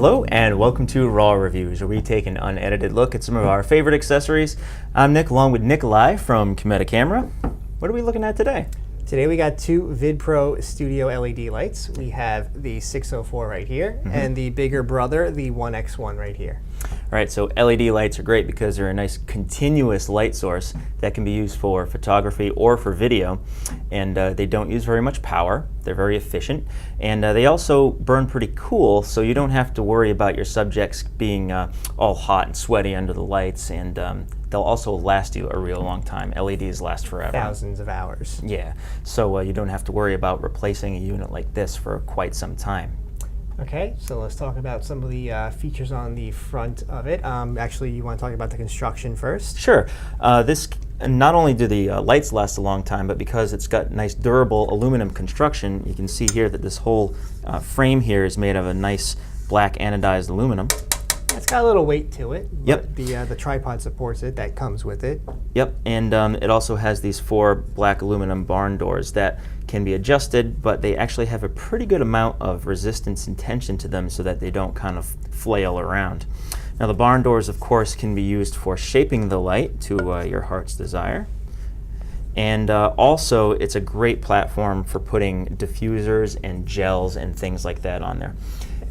Hello and welcome to Raw Reviews, where we take an unedited look at some of our favorite accessories. I'm Nick, along with Nikolai from Cometa Camera. What are we looking at today? Today we got two Vidpro Studio LED lights. We have the 604 right here, and the bigger brother, the 1X1 right here. All right, so LED lights are great because they're a nice continuous light source that can be used for photography or for video, and they don't use very much power. They're very efficient, and they also burn pretty cool, so you don't have to worry about your subjects being all hot and sweaty under the lights, and they'll also last you a real long time. LEDs last forever. Thousands of hours. Yeah, so you don't have to worry about replacing a unit like this for quite some time. Okay, so let's talk about some of the features on the front of it. Actually, you want to talk about the construction first? Sure. This not only do the lights last a long time, but because it's got nice durable aluminum construction, you can see here that this whole frame here is made of a nice black anodized aluminum. It's got a little weight to it. Yep. The tripod supports it. That comes with it. Yep, and it also has these 4 black aluminum barn doors that can be adjusted, but they actually have a pretty good amount of resistance and tension to them so that they don't kind of flail around. Now the barn doors, of course, can be used for shaping the light to your heart's desire. And also, it's a great platform for putting diffusers and gels and things like that on there.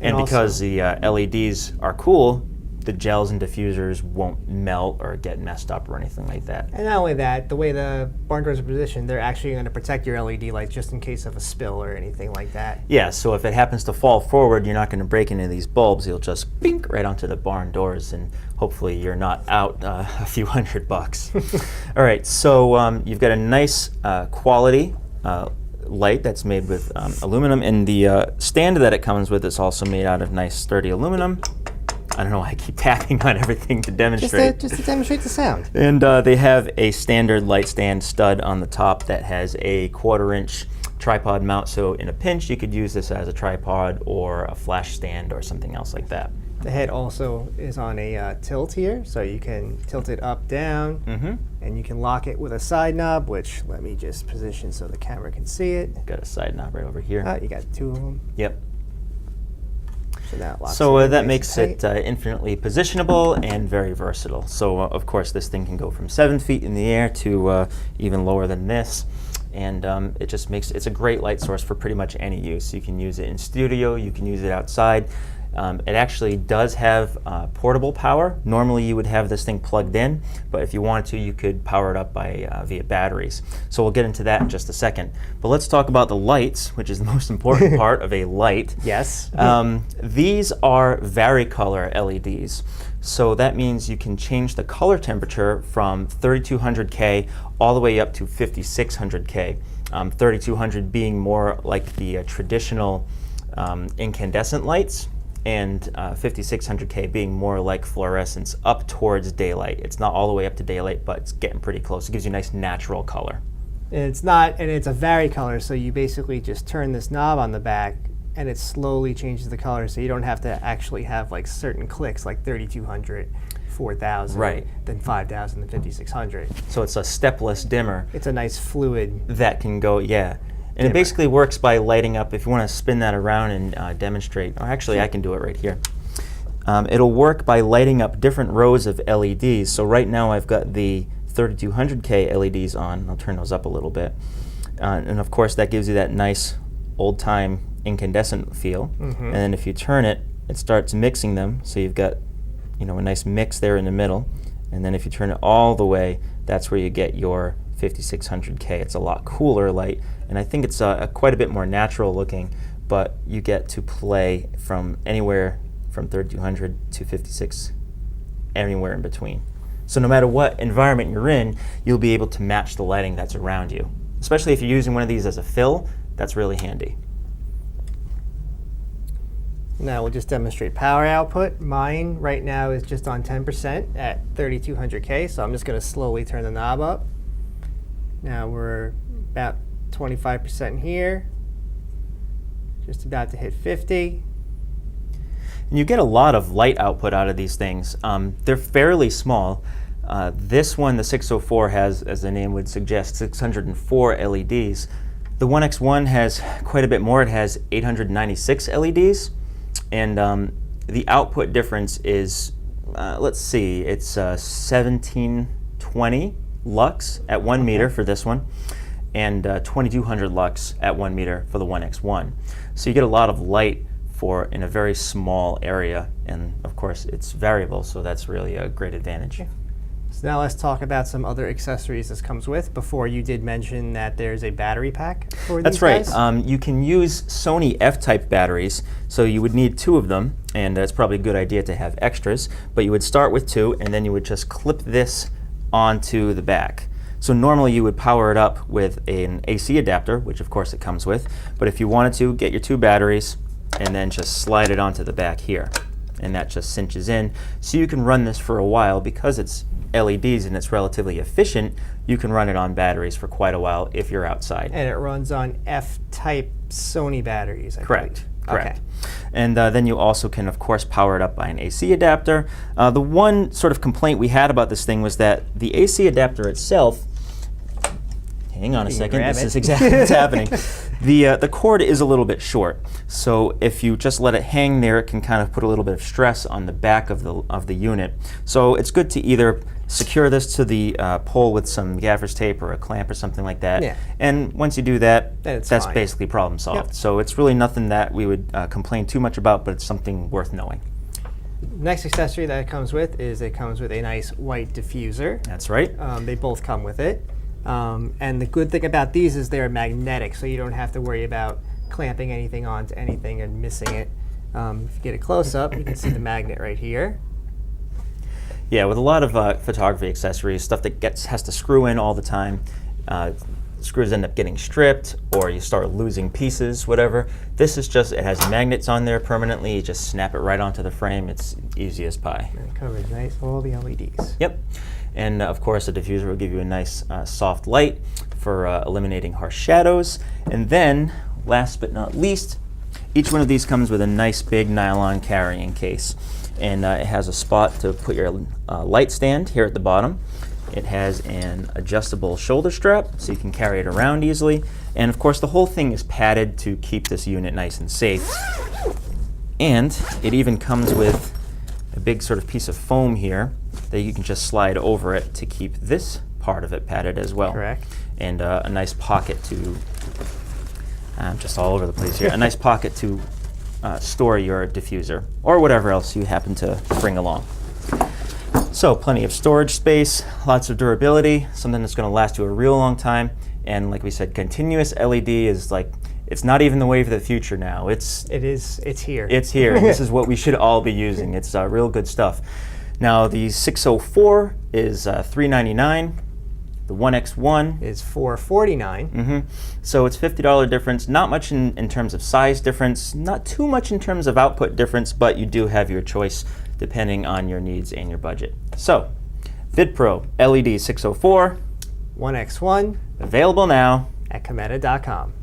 And because the LEDs are cool, the gels and diffusers won't melt or get messed up or anything like that. And not only that, the way the barn doors are positioned, they're actually going to protect your LED lights just in case of a spill or anything like that. Yeah, so if it happens to fall forward, you're not going to break any of these bulbs. You'll just bink right onto the barn doors, and hopefully you're not out a few $100. All right, so you've got a nice quality light that's made with aluminum, and the stand that it comes with is also made out of nice sturdy aluminum. I don't know why I keep tapping on everything to demonstrate. Just to demonstrate the sound. And they have a standard light stand stud on the top that has a 1/4-inch tripod mount, so in a pinch you could use this as a tripod or a flash stand or something else like that. The head also is on a tilt here, so you can tilt it up, down, and you can lock it with a side knob, which let me just position so the camera can see it. Got a side knob right over here. You got 2 of them. Yep. So that locks that makes it infinitely positionable and very versatile. So of course this thing can go from 7 feet in the air to even lower than this. And it just makes it's a great light source for pretty much any use. You can use it in studio, you can use it outside. It actually does have portable power. Normally you would have this thing plugged in, but if you wanted to, you could power it up by via batteries. So we'll get into that in just a second. But let's talk about the lights, which is the most important part of a light. Yes. These are varicolor LEDs. So that means you can change the color temperature from 3200K all the way up to 5600K. 3200 being more like the traditional incandescent lights, and 5600K being more like fluorescence up towards daylight. It's not all the way up to daylight, but it's getting pretty close. It gives you a nice natural color. And it's a varicolor, so you basically just turn this knob on the back and it slowly changes the color, so you don't have to actually have like certain clicks like 3200, 4000, right, then 5000, then 5600. So it's a stepless dimmer. It's a nice fluid that can go, yeah. And it basically works by lighting up. If you want to spin that around and demonstrate, or actually I can do it right here. It'll work by lighting up different rows of LEDs. So right now I've got the 3200K LEDs on. I'll turn those up a little bit. And of course that gives you that nice old-time incandescent feel. And then if you turn it, it starts mixing them. So you've got a nice mix there in the middle. And then if you turn it all the way, that's where you get your 5600K. It's a lot cooler light, and I think it's quite a bit more natural looking, but you get to play from anywhere from 3200 to 56, anywhere in between. So no matter what environment you're in, you'll be able to match the lighting that's around you. Especially if you're using one of these as a fill, that's really handy. Now we'll just demonstrate power output. Mine right now is just on 10% at 3200K, so I'm just going to slowly turn the knob up. Now we're about 25% here, just about to hit 50. And you get a lot of light output out of these things. They're fairly small. This one, the 604, has, as the name would suggest, 604 LEDs. The 1X1 has quite a bit more. It has 896 LEDs. And the output difference is, let's see, it's 1720 lux at 1 meter for this one, and 2200 lux at 1 meter for the 1X1. So you get a lot of light in a very small area, and of course it's variable, so that's really a great advantage. So now let's talk about some other accessories this comes with. Before, you did mention that there's a battery pack for That's these right. guys. You can use Sony F-type batteries, so you would need 2 of them, and it's probably a good idea to have extras, but you would start with 2, and then you would just clip this onto the back. So normally you would power it up with an AC adapter, which of course it comes with, but if you wanted to, get your 2 batteries and then just slide it onto the back here, and that just cinches in. So you can run this for a while. Because it's LEDs and it's relatively efficient, you can run it on batteries for quite a while if you're outside. And it runs on F-type Sony batteries, I Correct. believe. Correct. Okay. And then you also can, of course, power it up by an AC adapter. The one sort of complaint we had about this thing was that the AC adapter itself, hang on a second, this is exactly what's happening. The cord is a little bit short, so if you just let it hang there, it can kind of put a little bit of stress on the back of the unit. So it's good to either secure this to the pole with some gaffer's tape or a clamp or something like that. Yeah. And once you do that, That's that's fine. basically problem solved. Yep. So it's really nothing that we would complain too much about, but it's something worth knowing. Next accessory that it comes with is it comes with a nice white diffuser. That's right. They both come with it. And the good thing about these is they're magnetic, so you don't have to worry about clamping anything onto anything and missing it. If you get it close up, you can see the magnet right here. Yeah, with a lot of photography accessories, stuff that has to screw in all the time, screws end up getting stripped, or you start losing pieces, whatever. This is just, it has magnets on there permanently. You just snap it right onto the frame. It's easy as pie. And it covers nice all the LEDs. Yep. And of course, a diffuser will give you a nice soft light for eliminating harsh shadows. And then, last but not least, each one of these comes with a nice big nylon carrying case. And it has a spot to put your light stand here at the bottom. It has an adjustable shoulder strap, so you can carry it around easily. And of course, the whole thing is padded to keep this unit nice and safe. And it even comes with a big sort of piece of foam here that you can just slide over it to keep this part of it padded as well. Correct. And a nice pocket to, I'm just all over the place here, a nice pocket to store your diffuser or whatever else you happen to bring along. So plenty of storage space, lots of durability, something that's going to last you a real long time. And like we said, continuous LED is like, it's not even the wave of the future now. It's here. It's here. This is what we should all be using. It's real good stuff. Now the 604 is $399. The 1X1 is $449. So it's $50 difference. Not much in terms of size difference. Not too much in terms of output difference, but you do have your choice depending on your needs and your budget. So, Vidpro LED-604, 1X1 available now at Cometa.com.